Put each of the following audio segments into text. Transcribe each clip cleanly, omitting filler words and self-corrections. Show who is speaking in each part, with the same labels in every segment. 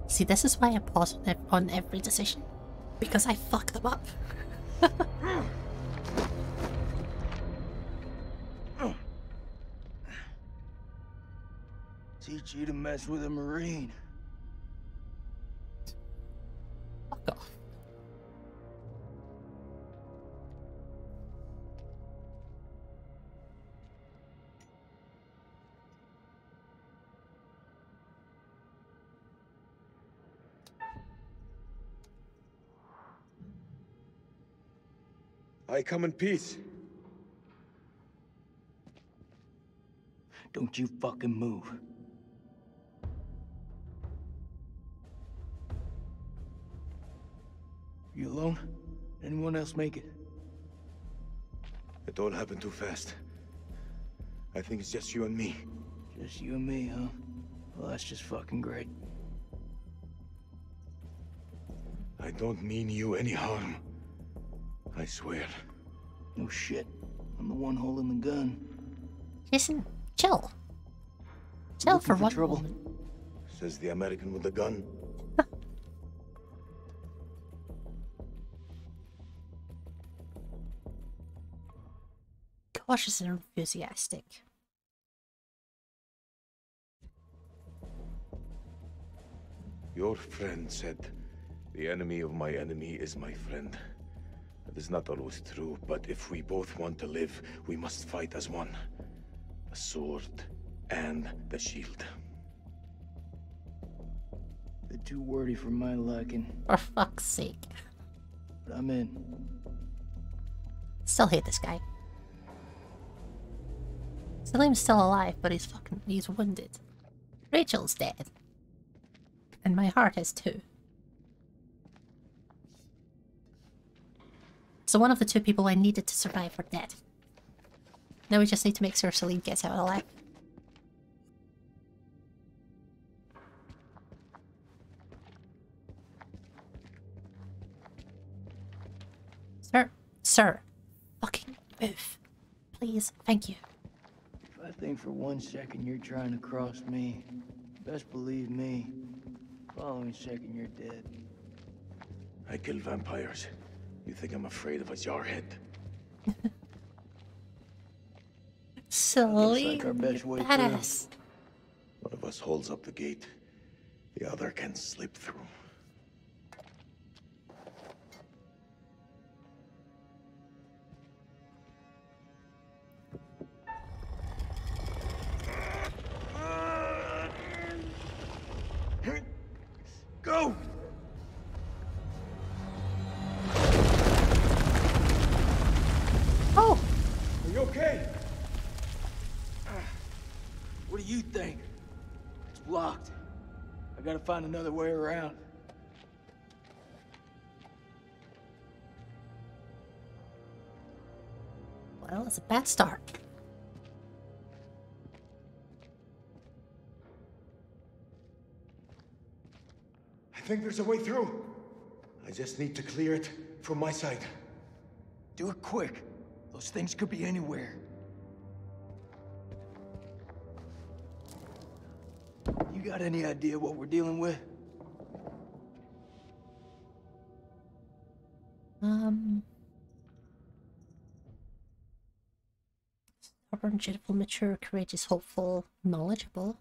Speaker 1: See, this is why I pause on every decision. Because I fuck them up.
Speaker 2: Teach you to mess with a Marine.
Speaker 1: Fuck off.
Speaker 3: I come in peace.
Speaker 2: Don't you fucking move. You alone? Anyone else make it?
Speaker 3: It all happened too fast. I think it's just you and me.
Speaker 2: Just you and me, huh? Well, that's just fucking great.
Speaker 3: I don't mean you any harm. I swear.
Speaker 2: No shit. I'm the one holding the gun.
Speaker 1: Jason, chill. Chill for one
Speaker 2: trouble.
Speaker 1: moment.
Speaker 3: Says the American with the gun.
Speaker 1: Cautious and enthusiastic.
Speaker 3: Your friend said, the enemy of my enemy is my friend. That is not always true, but if we both want to live, we must fight as one. The sword and the shield.
Speaker 2: Bit too wordy for my liking.
Speaker 1: For fuck's sake.
Speaker 2: But I'm in.
Speaker 1: Still hate this guy. Salim's still alive, but he's wounded. Rachel's dead. And my heart is too. So one of the two people I needed to survive are dead. Now we just need to make sure Salim gets out alive. Sir, fucking move. Please, thank you.
Speaker 2: If I think for 1 second you're trying to cross me, best believe me, following second you're dead.
Speaker 3: I kill vampires. You think I'm afraid of a jarhead?
Speaker 1: Salim,
Speaker 2: our best way
Speaker 1: badass.
Speaker 3: One of us holds up the gate. The other can slip through.
Speaker 2: Go!
Speaker 1: Oh!
Speaker 3: Are you okay?
Speaker 2: What do you think? It's blocked. I gotta find another way around.
Speaker 1: Well, it's a bad start.
Speaker 3: I think there's a way through. I just need to clear it from my side.
Speaker 2: Do it quick. Those things could be anywhere. You got any idea what we're dealing with?
Speaker 1: Stubborn, dutiful, mature, courageous, hopeful, knowledgeable.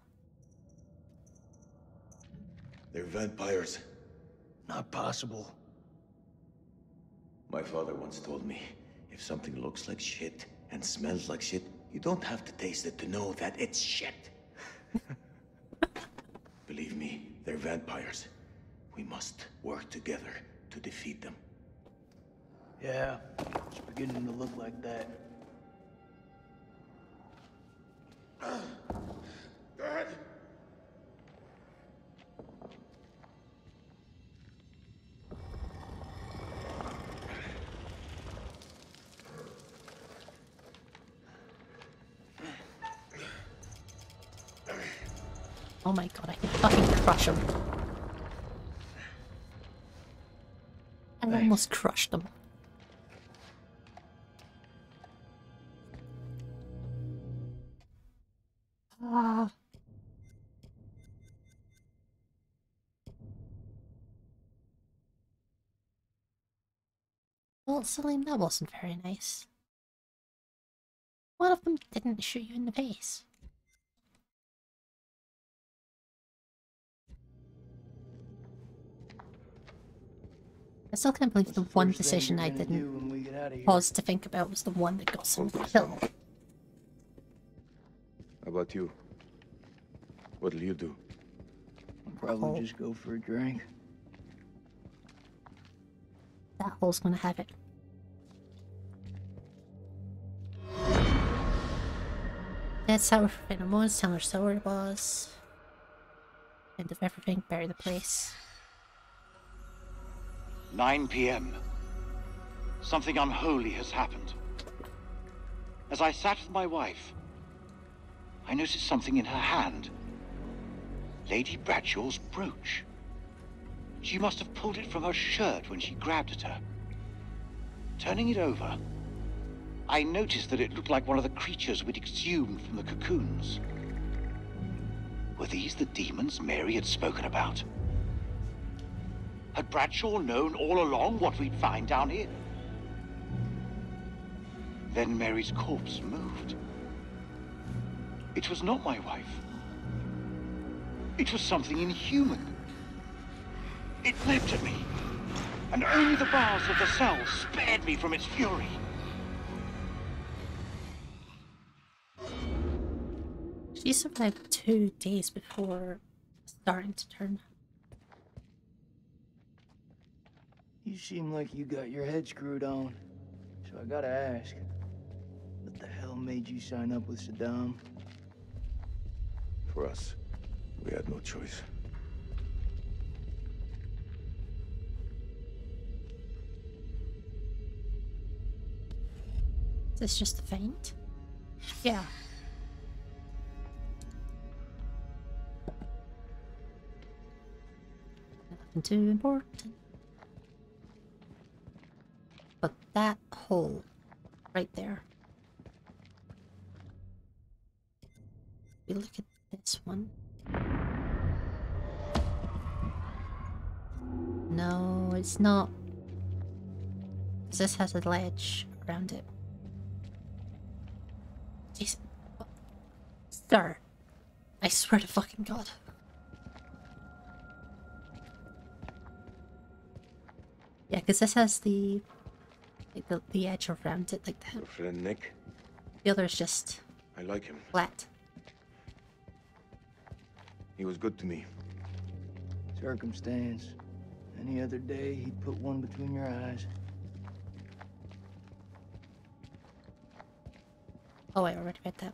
Speaker 3: They're vampires.
Speaker 2: Not possible.
Speaker 3: My father once told me, if something looks like shit and smells like shit, you don't have to taste it to know that it's shit. Believe me, they're vampires. We must work together to defeat them.
Speaker 2: Yeah, it's beginning to look like that.
Speaker 3: Dad!
Speaker 1: Oh my god, I can fucking crush him. I almost crushed him. Well, Salim, that wasn't very nice. One of them didn't shoot you in the face. I still can't believe the one decision I didn't pause to think about was the one that got someone killed.
Speaker 3: How about you? What'll you do?
Speaker 2: I'll probably just go for a drink.
Speaker 1: That hole's gonna have it. Dead sour for Pheromones, tell her sour was. End of everything, bury the place.
Speaker 4: 9 p.m. Something unholy has happened. As I sat with my wife, I noticed something in her hand. Lady Bradshaw's brooch. She must have pulled it from her shirt when she grabbed at her. Turning it over, I noticed that it looked like one of the creatures we'd exhumed from the cocoons. Were these the demons Mary had spoken about? Had Bradshaw known all along what we'd find down here? Then Mary's corpse moved. It was not my wife. It was something inhuman. It leapt at me, and only the bars of the cell spared me from its fury.
Speaker 1: She survived 2 days before starting to turn.
Speaker 2: You seem like you got your head screwed on. So I gotta ask, what the hell made you sign up with Saddam?
Speaker 3: For us, we had no choice.
Speaker 1: Is this just a feint? Yeah. Nothing too important. But that hole right there. We look at this one. No, it's not. This has a ledge around it. Jeez. Sir. I swear to fucking God. Yeah, because this has the edge around it like that.
Speaker 3: Your friend Nick?
Speaker 1: The other is just
Speaker 3: I like him.
Speaker 1: flat.
Speaker 3: He was good to me.
Speaker 2: Circumstance. Any other day, he'd put one between your eyes.
Speaker 1: Oh, I already read that.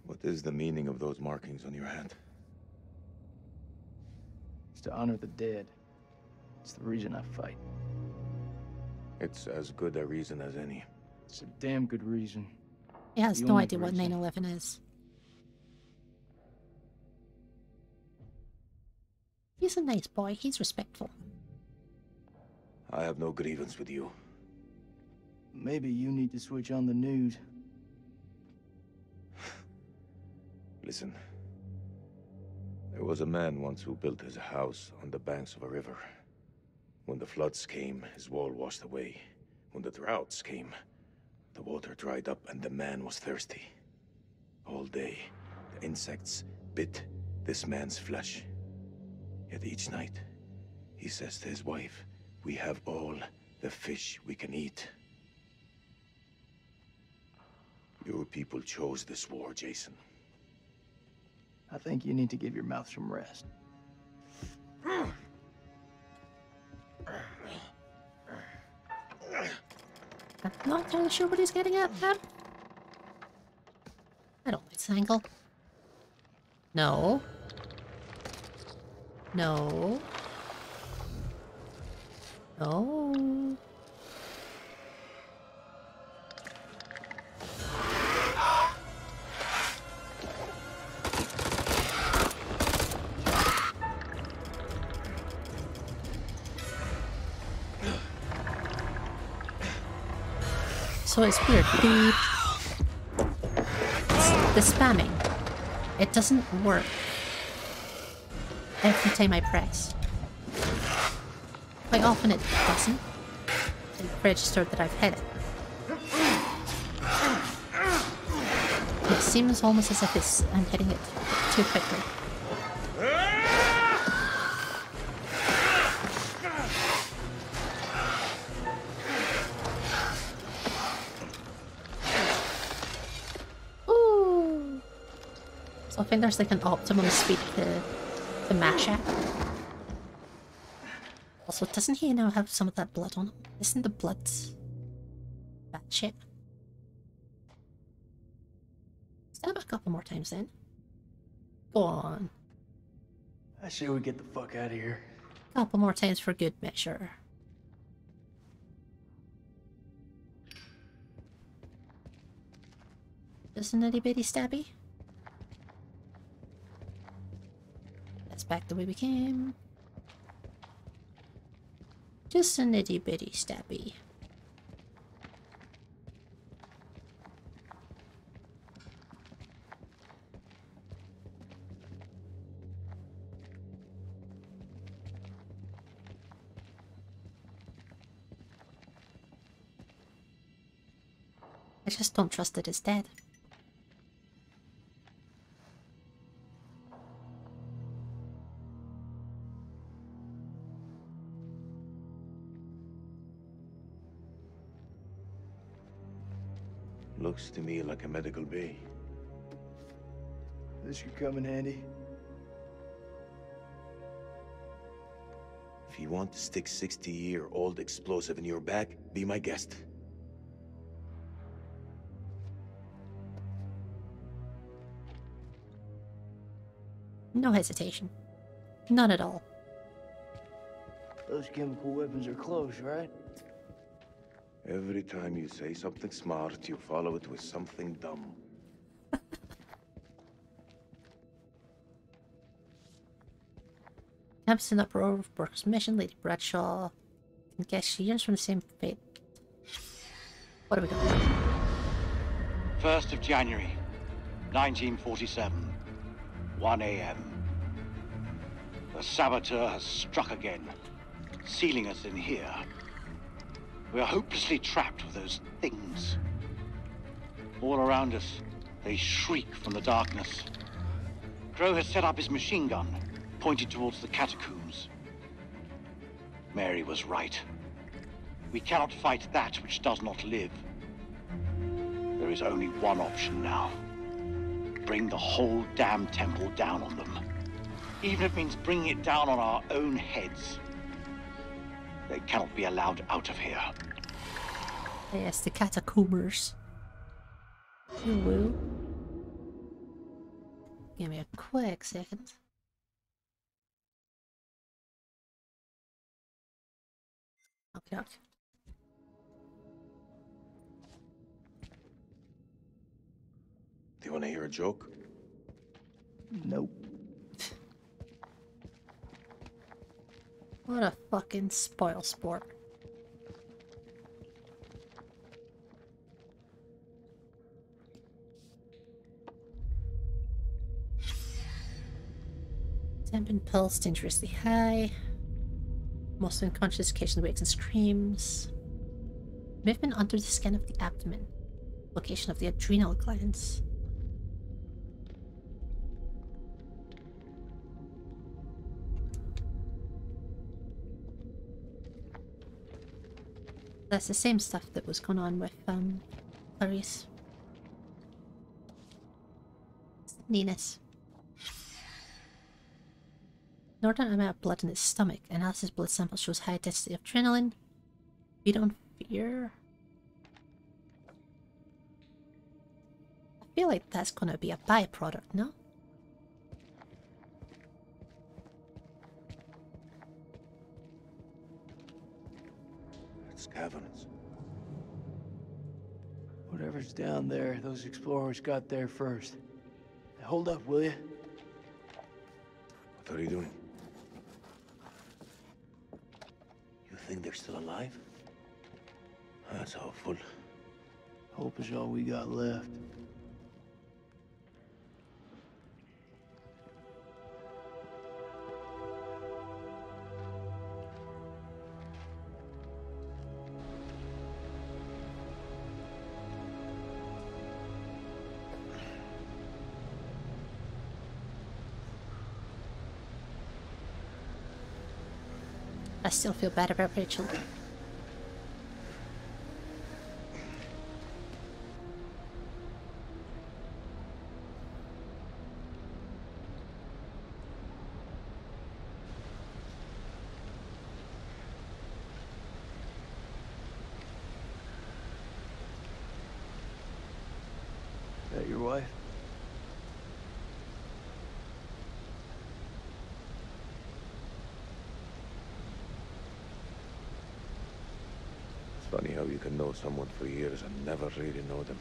Speaker 3: What is the meaning of those markings on your hand?
Speaker 2: It's to honor the dead. It's the reason I fight.
Speaker 3: It's as good a reason as any.
Speaker 2: It's a damn good reason.
Speaker 1: He has
Speaker 2: The
Speaker 1: no
Speaker 2: only
Speaker 1: idea what
Speaker 2: reason.
Speaker 1: 9/11 is. He's a nice boy. He's respectful.
Speaker 3: I have no grievance with you.
Speaker 2: Maybe you need to switch on the news.
Speaker 3: Listen. There was a man once who built his house on the banks of a river. When the floods came, his wall washed away. When the droughts came, the water dried up and the man was thirsty. All day, the insects bit this man's flesh. Yet each night, he says to his wife, "We have all the fish we can eat." Your people chose this war, Jason.
Speaker 2: I think you need to give your mouth some rest.
Speaker 1: I'm not entirely sure what he's getting at, Pam. I don't like this angle. No. No. No. So it's weird. The spamming, it doesn't work every time I press. Quite often it doesn't. It registered that I've hit it. It seems almost as if I'm hitting it too quickly. Ooh! So I think there's like an optimum speed to mash at. Also, doesn't he now have some of that blood on him? Isn't the blood bad shit? Stab a couple more times then. Go on.
Speaker 2: I say we get the fuck out of here.
Speaker 1: Couple more times for good measure. Just an itty bitty stabby. Let's back the way we came. Just an itty bitty stabby. I just don't trust that it's dead.
Speaker 3: Looks to me like a medical bay.
Speaker 2: This could come in handy.
Speaker 3: If you want to stick 60-year-old explosive in your back, be my guest.
Speaker 1: No hesitation. None at all.
Speaker 2: Those chemical weapons are close, right?
Speaker 3: Every time you say something smart, you follow it with something dumb.
Speaker 1: Camps in uproar, Brooks' mission, Lady Bradshaw. I guess she yearns from the same fate. What are we doing?
Speaker 4: 1st of January, 1947, 1 a.m. The saboteur has struck again, sealing us in here. We are hopelessly trapped with those things. All around us, they shriek from the darkness. Crow has set up his machine gun, pointed towards the catacombs. Mary was right. We cannot fight that which does not live. There is only one option now. Bring the whole damn temple down on them. Even if it means bringing it down on our own heads. They cannot be allowed out of here.
Speaker 1: Yes, the catacombers. You will. Give me a quick second. Okay, okay.
Speaker 3: Do you want to hear a joke?
Speaker 2: Nope.
Speaker 1: What a fucking spoil sport. Temp and pulse dangerously high. Most unconscious, occasionally wakes and screams. Movement under the skin of the abdomen. Location of the adrenal glands. That's the same stuff that was going on with Clarice. Neatness. Northern amount of blood in his stomach. Analysis blood sample shows high density of adrenaline. We don't fear. I feel like that's gonna be a byproduct, no?
Speaker 3: It's caverns.
Speaker 2: Whatever's down there, those explorers got there first. Hold up, will you?
Speaker 3: What are you doing? You think they're still alive? That's hopeful.
Speaker 2: Hope is all we got left.
Speaker 1: I still feel bad about Rachel.
Speaker 2: That your wife?
Speaker 3: It's funny how you can know someone for years and never really know them.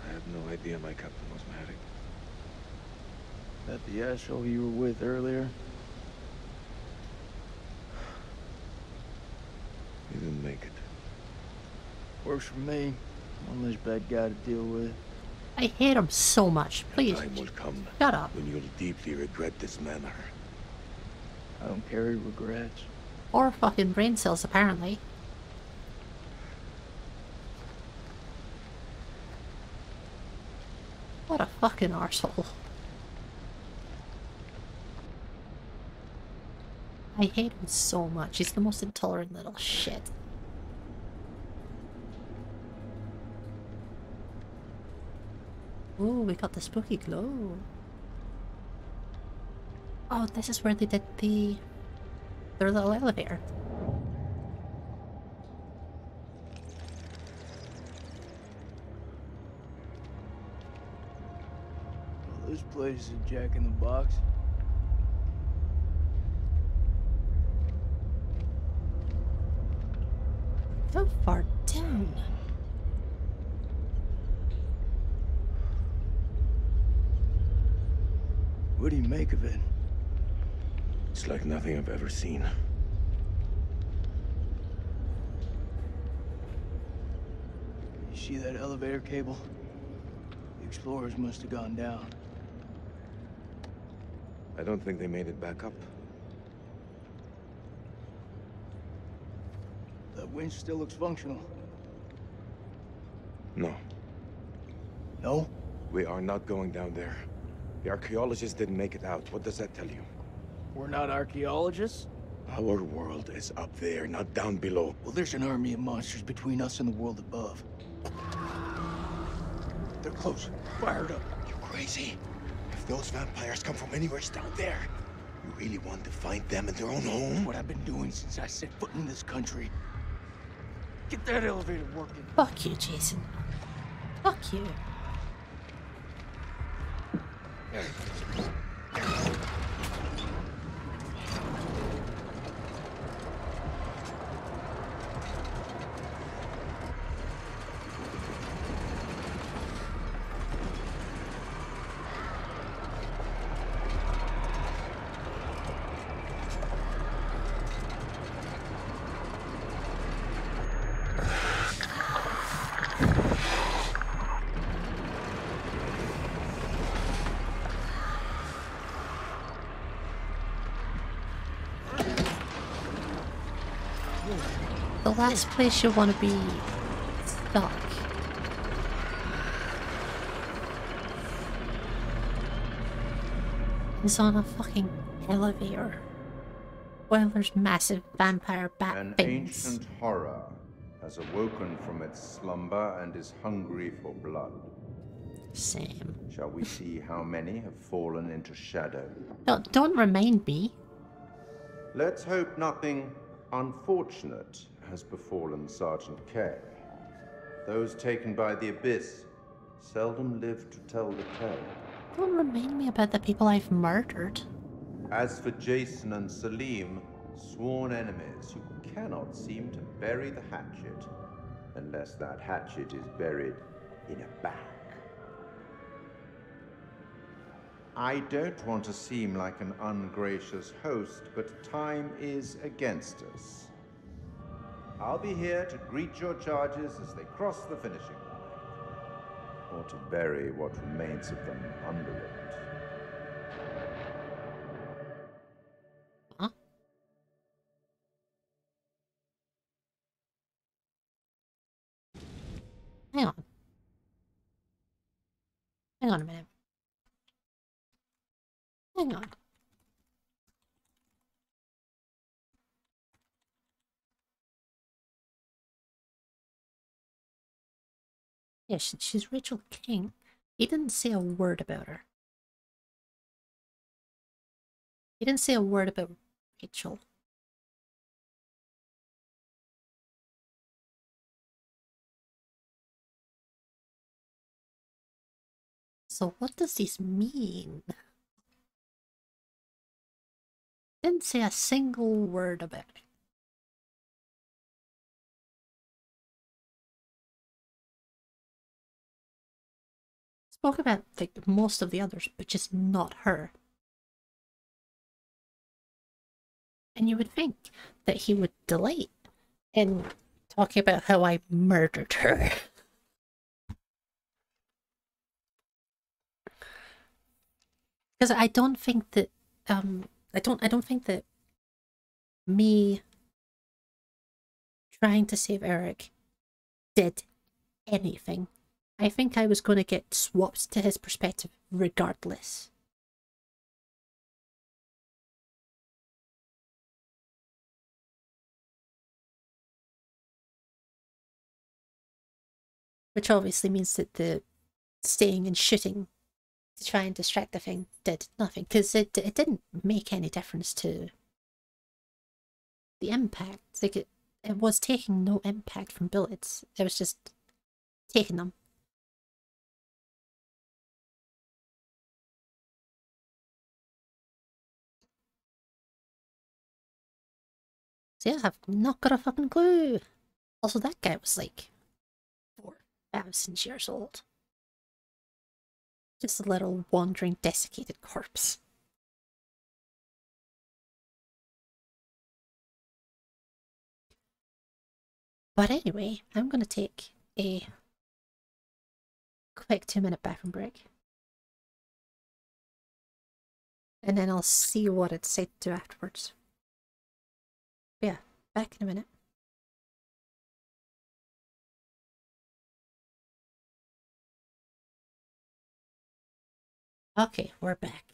Speaker 3: I had no idea my captain was married.
Speaker 2: That the asshole you were with earlier?
Speaker 3: He didn't make it.
Speaker 2: Works for me. One less bad guy to deal with.
Speaker 1: I hate him so much. Please,
Speaker 3: Time will come
Speaker 1: shut up.
Speaker 3: when you'll deeply regret this manner.
Speaker 2: I don't carry regrets.
Speaker 1: Or fucking brain cells, apparently. What a fucking arsehole. I hate him so much. He's the most intolerant little shit. Ooh, we got the spooky glow. Oh, this is where they did their little elevator.
Speaker 2: Well, this place is a jack in the box.
Speaker 1: How far down?
Speaker 2: What do you make of it?
Speaker 3: It's like nothing I've ever seen.
Speaker 2: You see that elevator cable? The explorers must have gone down.
Speaker 3: I don't think they made it back up.
Speaker 2: That winch still looks functional.
Speaker 3: No,
Speaker 2: No?
Speaker 3: we are not going down there. The archaeologists didn't make it out. What does that tell you?
Speaker 2: We're not archaeologists?
Speaker 3: Our world is up there, not down below.
Speaker 2: Well, there's an army of monsters between us and the world above. They're close. Fired up.
Speaker 3: You crazy? If those vampires come from anywhere down there, you really want to find them in their own home?
Speaker 2: What I've been doing since I set foot in this country. Get that elevator working.
Speaker 1: Fuck you, Jason. Fuck you. The last place you want to be stuck. Is on a fucking elevator. While there's massive vampire bat
Speaker 5: An
Speaker 1: things.
Speaker 5: ancient horror has awoken from its slumber and is hungry for blood.
Speaker 1: Same.
Speaker 5: Shall we see how many have fallen into shadow?
Speaker 1: No, don't remind me.
Speaker 5: Let's hope nothing unfortunate has befallen Sergeant K. Those taken by the Abyss seldom live to tell the tale.
Speaker 1: Don't remind me about the people I've murdered.
Speaker 5: As for Jason and Salim, sworn enemies who cannot seem to bury the hatchet, unless that hatchet is buried in a bag. I don't want to seem like an ungracious host, but time is against us. I'll be here to greet your charges as they cross the finishing line, or to bury what remains of them under it.
Speaker 1: Huh? Hang on. Hang on a minute. Hang on. Yeah, she's Rachel King. He didn't say a word about her. He didn't say a word about Rachel. So what does this mean? Didn't say a single word about it. Spoke about like most of the others, but just not her. And you would think that he would delight in talking about how I murdered her. Because I don't think that I don't think that me trying to save Eric did anything. I think I was going to get swapped to his perspective regardless. Which obviously means that the staying and shooting to try and distract the thing did nothing, because it didn't make any difference to the impact. Like it was taking no impact from bullets. It was just taking them. So yeah, I've not got a fucking clue. Also, that guy was like 4,000 years old. Just a little wandering, desiccated corpse. But anyway, I'm going to take a quick 2-minute bathroom break. And then I'll see what it's said to do afterwards. But yeah, back in a minute. Okay, we're back.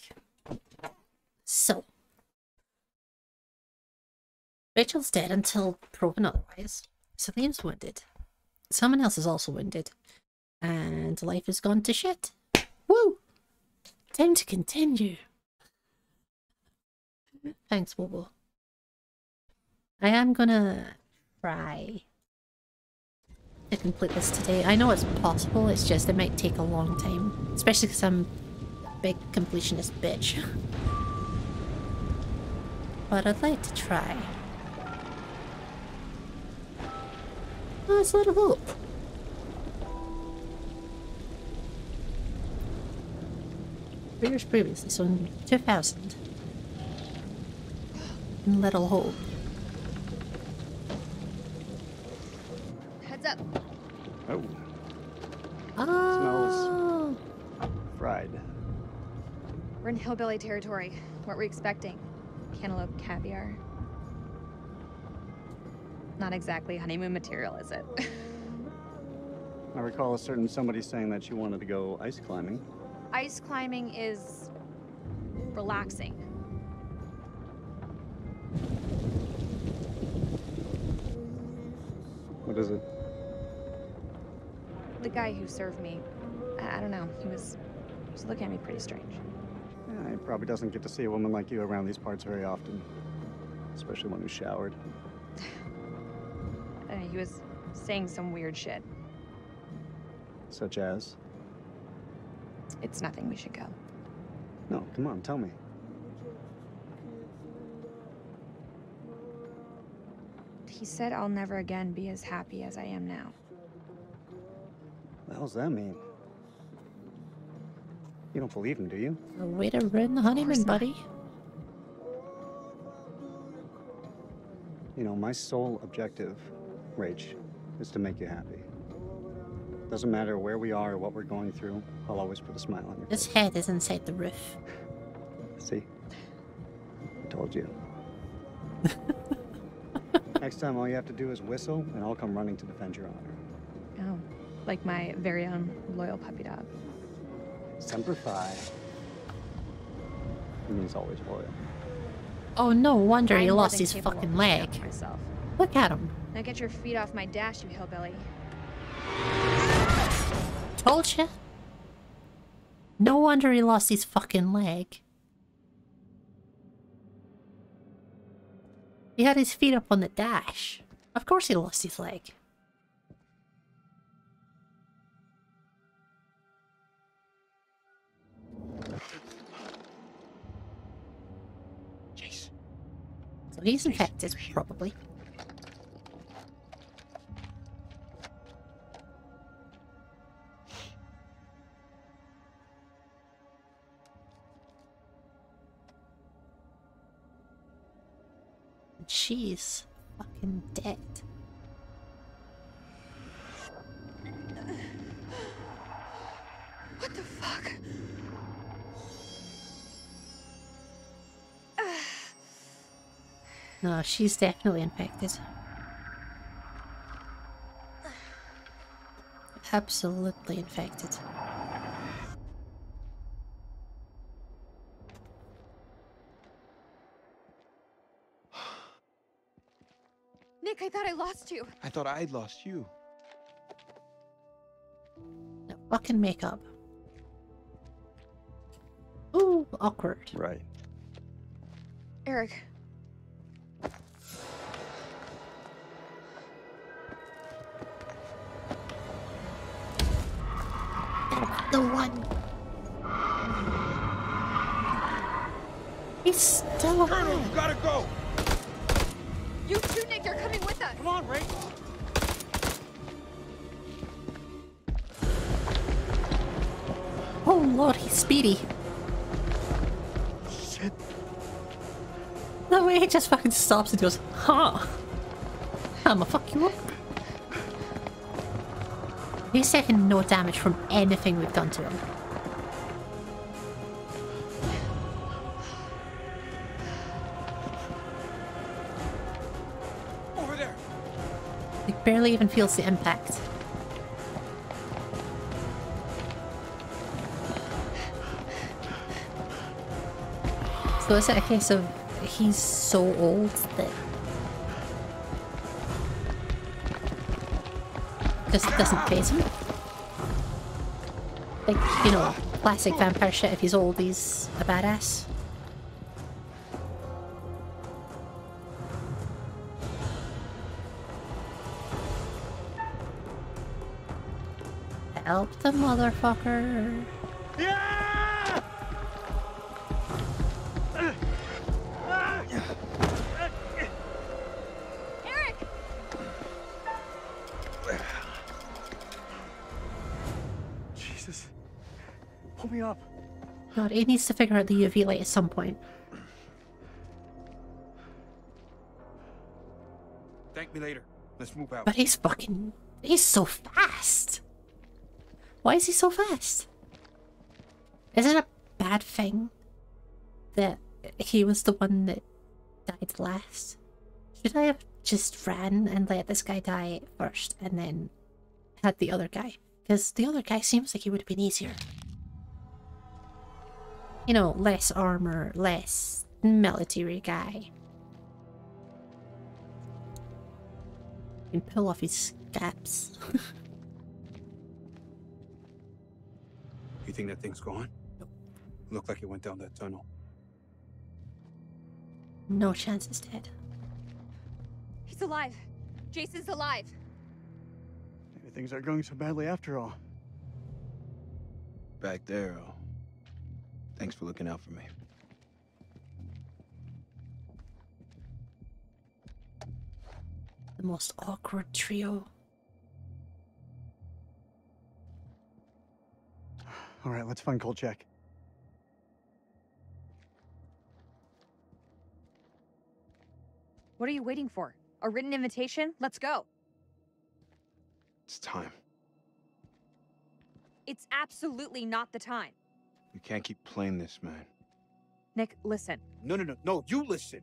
Speaker 1: So, Rachel's dead until proven otherwise. Salim's wounded. Someone else is also wounded. And life has gone to shit. Woo! Time to continue. Thanks, Wobo. I am gonna try to complete this today. I know it's possible, it's just it might take a long time. Especially because I'm a big completionist bitch. But I'd like to try. Oh, it's a little hope. Years previously, so in 2000. In Little Hope.
Speaker 6: Heads up.
Speaker 7: Oh,
Speaker 1: Oh,
Speaker 7: fried.
Speaker 6: We're in hillbilly territory. What were we expecting? Cantaloupe caviar. Not exactly honeymoon material, is it?
Speaker 7: I recall a certain somebody saying that she wanted to go ice climbing.
Speaker 6: Ice climbing is relaxing.
Speaker 7: What is it?
Speaker 6: The guy who served me, I don't know, he was looking at me pretty strange.
Speaker 7: Yeah, he probably doesn't get to see a woman like you around these parts very often. Especially one who showered.
Speaker 6: He was saying some weird shit.
Speaker 7: Such as?
Speaker 6: It's nothing, we should go.
Speaker 7: No, come on, tell me.
Speaker 6: He said I'll never again be as happy as I am now.
Speaker 7: What the hell's that mean? You don't believe him, do you?
Speaker 1: a way to ruin the honeymoon, buddy.
Speaker 7: You know, my sole objective Rach, is to make you happy. Doesn't matter where we are or what we're going through, I'll always put a smile on your
Speaker 1: His
Speaker 7: face.
Speaker 1: head is inside the roof.
Speaker 7: See? I told you. Next time, all you have to do is whistle, and I'll come running to defend your honor.
Speaker 6: Oh, like my very own loyal puppy dog.
Speaker 7: Semper Fi. He means always loyal.
Speaker 1: Oh, no wonder he
Speaker 6: I'm more
Speaker 1: lost
Speaker 6: than
Speaker 1: his
Speaker 6: capable
Speaker 1: fucking
Speaker 6: of
Speaker 1: leg.
Speaker 6: standing myself.
Speaker 1: Look at him.
Speaker 6: Now get your feet off my dash, you hillbilly.
Speaker 1: Told you. No wonder he lost his fucking leg. He had his feet up on the dash. Of course he lost his leg.
Speaker 3: Jace.
Speaker 1: So he's infected, probably. And she's fucking dead.
Speaker 6: What the fuck?
Speaker 1: No, she's definitely infected. Absolutely infected.
Speaker 6: Nick, I thought I lost you.
Speaker 3: I thought I'd lost you.
Speaker 1: No fucking makeup. Ooh, awkward.
Speaker 7: Right.
Speaker 6: Eric.
Speaker 1: The one. He's still alive.
Speaker 3: You gotta go!
Speaker 6: You too, Nick, you're coming with us.
Speaker 3: Come on, Ray!
Speaker 1: Oh lord, he's speedy.
Speaker 3: Shit.
Speaker 1: The way he just fucking stops and goes, huh? I'ma fuck you up. He's taking no damage from anything we've done to him.
Speaker 3: Over there!
Speaker 1: He barely even feels the impact. So is it a case of he's so old that just doesn't faze him? Like, you know, classic vampire shit, if he's old, he's a badass. Help the motherfucker.
Speaker 6: Eric!
Speaker 7: Jesus. Pull me up.
Speaker 1: God, he needs to figure out the UV light at some point.
Speaker 3: Thank me later. Let's move out.
Speaker 1: But he's fucking... he's so fast! Why is he so fast? Is it a bad thing that he was the one that died last? Should I have just ran and let this guy die first and then had the other guy? Because the other guy seems like he would have been easier. You know, less armor, less military guy. Can pull off his scabs.
Speaker 8: You think that thing's gone? Looked like it went down that tunnel.
Speaker 1: No chance it's dead.
Speaker 6: He's alive. Jason's alive.
Speaker 7: Maybe things aren't going so badly after all.
Speaker 2: Back there, thanks for looking out for me.
Speaker 1: The most awkward trio.
Speaker 7: All right, let's find Kolchak.
Speaker 6: What are you waiting for? A written invitation? Let's go.
Speaker 8: It's time.
Speaker 6: It's absolutely not the time.
Speaker 8: You can't keep playing this, man.
Speaker 6: Nick, listen.
Speaker 8: No, you listen.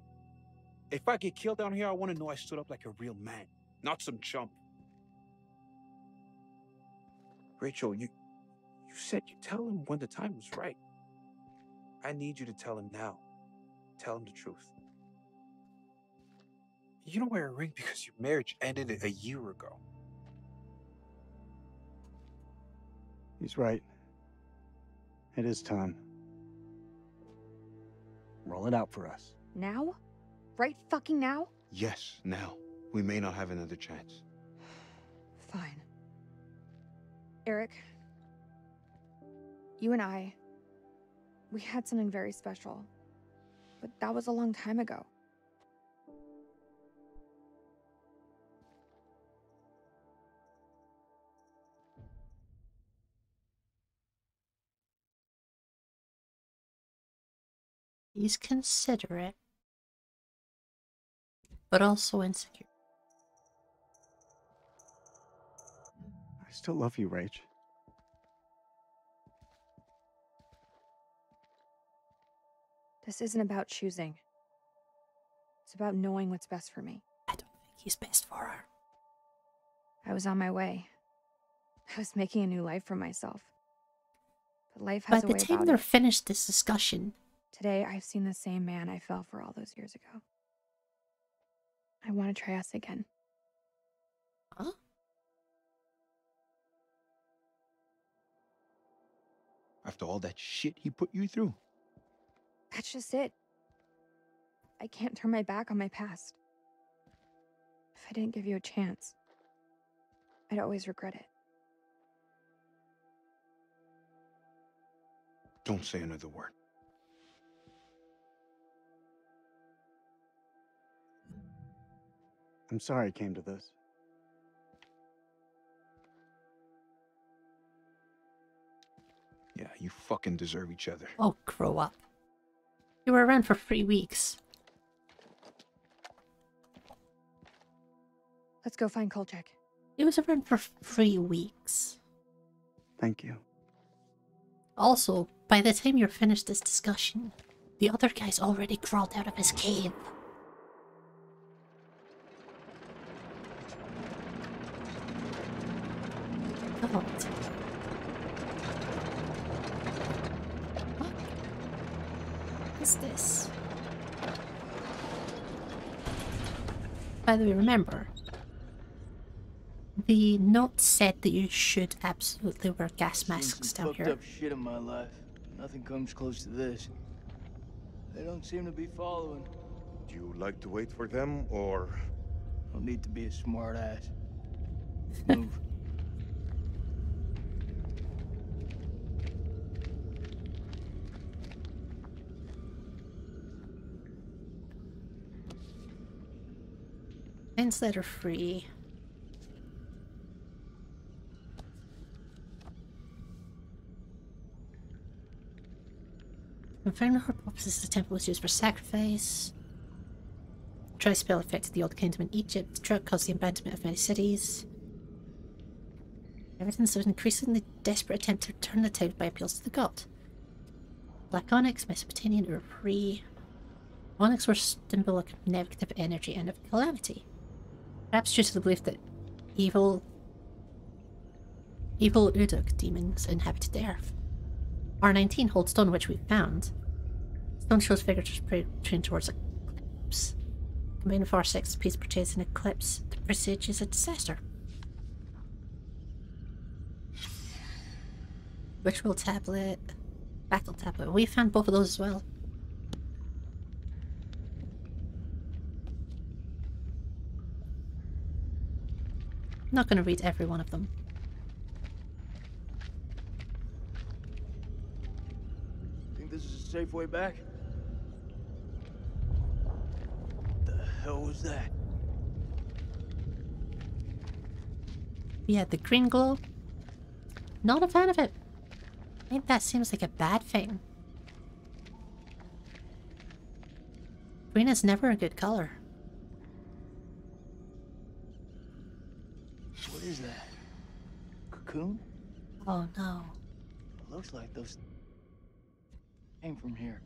Speaker 8: If I get killed down here, I want to know I stood up like a real man, not some chump. Rachel, you said you'd tell him when the time was right. I need you to tell him now. Tell him the truth. You don't wear a ring because your marriage ended a year ago.
Speaker 7: He's right. It is time. Roll it out for us.
Speaker 6: Now? Right fucking now?
Speaker 8: Yes, now. We may not have another chance.
Speaker 6: Fine. Eric, you and I, we had something very special. But that was a long time ago.
Speaker 1: He's considerate, but also insecure.
Speaker 7: I still love you, Rach.
Speaker 6: This isn't about choosing. It's about knowing what's best for me.
Speaker 1: I don't think he's best for her.
Speaker 6: I was on my way. I was making a new life for myself. But life
Speaker 1: By
Speaker 6: has a
Speaker 1: the
Speaker 6: way
Speaker 1: time
Speaker 6: about
Speaker 1: they're
Speaker 6: it.
Speaker 1: finished this discussion,
Speaker 6: Today, I've seen the same man I fell for all those years ago. I want to try us again.
Speaker 1: huh?
Speaker 8: After all that shit he put you through.
Speaker 6: That's just it. I can't turn my back on my past. If I didn't give you a chance, I'd always regret it.
Speaker 8: Don't say another word.
Speaker 7: I'm sorry it came to this.
Speaker 8: Yeah, you fucking deserve each other.
Speaker 1: Oh, grow up. You were around for 3 weeks.
Speaker 6: Let's go find Kolchak.
Speaker 1: He was around for 3 weeks.
Speaker 7: Thank you.
Speaker 1: Also, by the time you're finished this discussion, the other guy's already crawled out of his cave. God. What is this? By the way, remember, the note said that you should absolutely wear gas masks down
Speaker 2: Fucked
Speaker 1: here.
Speaker 2: up shit in my life. Nothing comes close to this. They don't seem to be following.
Speaker 3: Do you like to wait for them, or...
Speaker 2: Don't need to be a smart ass. Move.
Speaker 1: Ends that are free. Infernal purposes, the temple was used for sacrifice. Dry spell affected the Old Kingdom in Egypt. The drought caused the abandonment of many cities. Evidence of an increasingly desperate attempt to turn the tide by appeals to the god. Black onyx, Mesopotamian Ur-Pri. Onyx were symbolic of negative energy and of calamity. Perhaps due to the belief that evil Uduk demons inhabited the earth. R19 holds stone which we found. Stone shows figures trained towards eclipse. Combined with R6, piece portrays an eclipse. The presage is a disaster. Ritual tablet. Battle tablet. We found both of those as well. I'm not going to read every one of them.
Speaker 2: Think this is a safe way back? The hell was that?
Speaker 1: Yeah, the green glow. Not a fan of it. I think that seems like a bad thing. Green is never a good color.
Speaker 2: What is that? cocoon?
Speaker 1: Oh no.
Speaker 2: It looks like those came from here.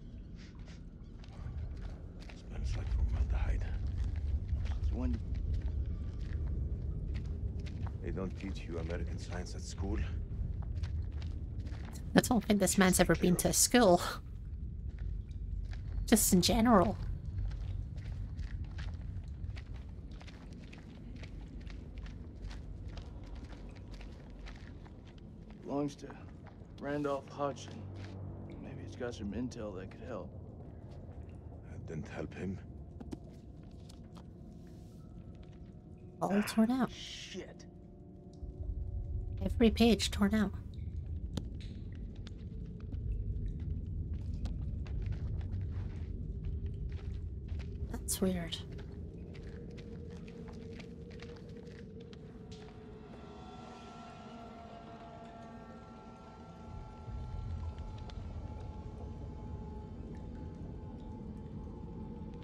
Speaker 3: Smells like formaldehyde.
Speaker 2: So when
Speaker 3: They don't teach you American science at school.
Speaker 1: I don't think this man's ever been to a school. Just in general.
Speaker 2: belongs to Randolph Hodgson. Maybe it's got some intel that could help.
Speaker 3: That didn't help him.
Speaker 1: All torn out.
Speaker 2: Shit.
Speaker 1: Every page torn out. That's weird.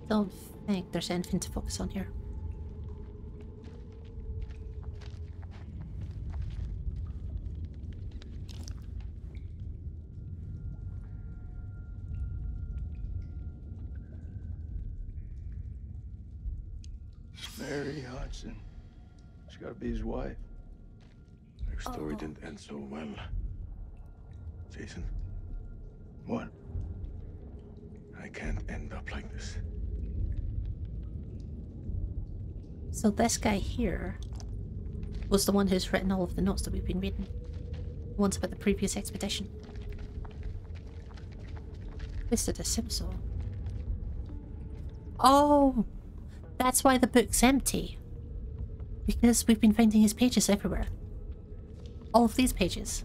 Speaker 1: Don't think there's anything to focus on here.
Speaker 2: Mary Hodgson. She's gotta be his wife.
Speaker 3: Their story didn't end so well. Jason,
Speaker 2: What?
Speaker 3: I can't end up like this.
Speaker 1: So this guy here was the one who's written all of the notes that we've been reading. The ones about the previous expedition. Listed as Simso. Oh! That's why the book's empty. Because we've been finding his pages everywhere. All of these pages.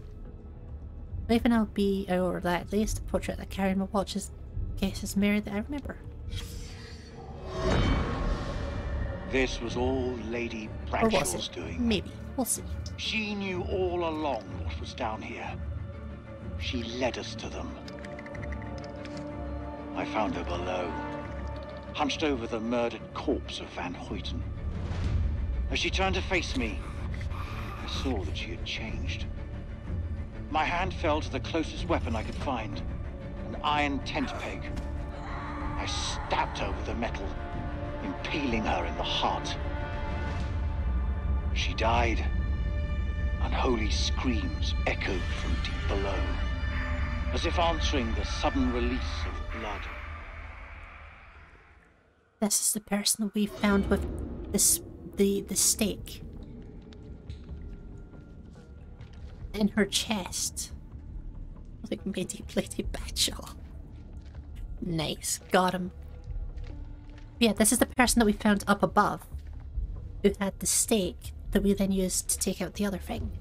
Speaker 1: Maybe I'll be, or that at least, a portrait that carrying my watch is Case's Mary that I remember.
Speaker 4: This was all Lady
Speaker 1: Or was
Speaker 4: Bradshaw's
Speaker 1: it?
Speaker 4: doing.
Speaker 1: Maybe. We'll see.
Speaker 4: She knew all along what was down here. She led us to them. I found her below, hunched over the murdered corpse of Van Hoyten. As she turned to face me, I saw that she had changed. My hand fell to the closest weapon I could find, an iron tent peg. I stabbed her with the metal, impaling her in the heart. She died. Unholy screams echoed from deep below, as if answering the sudden release of blood.
Speaker 1: This is the person that we found with this the stake in her chest. Like Lady Bradshaw. Nice, got him. Yeah, this is the person that we found up above, who had the stake that we then used to take out the other thing.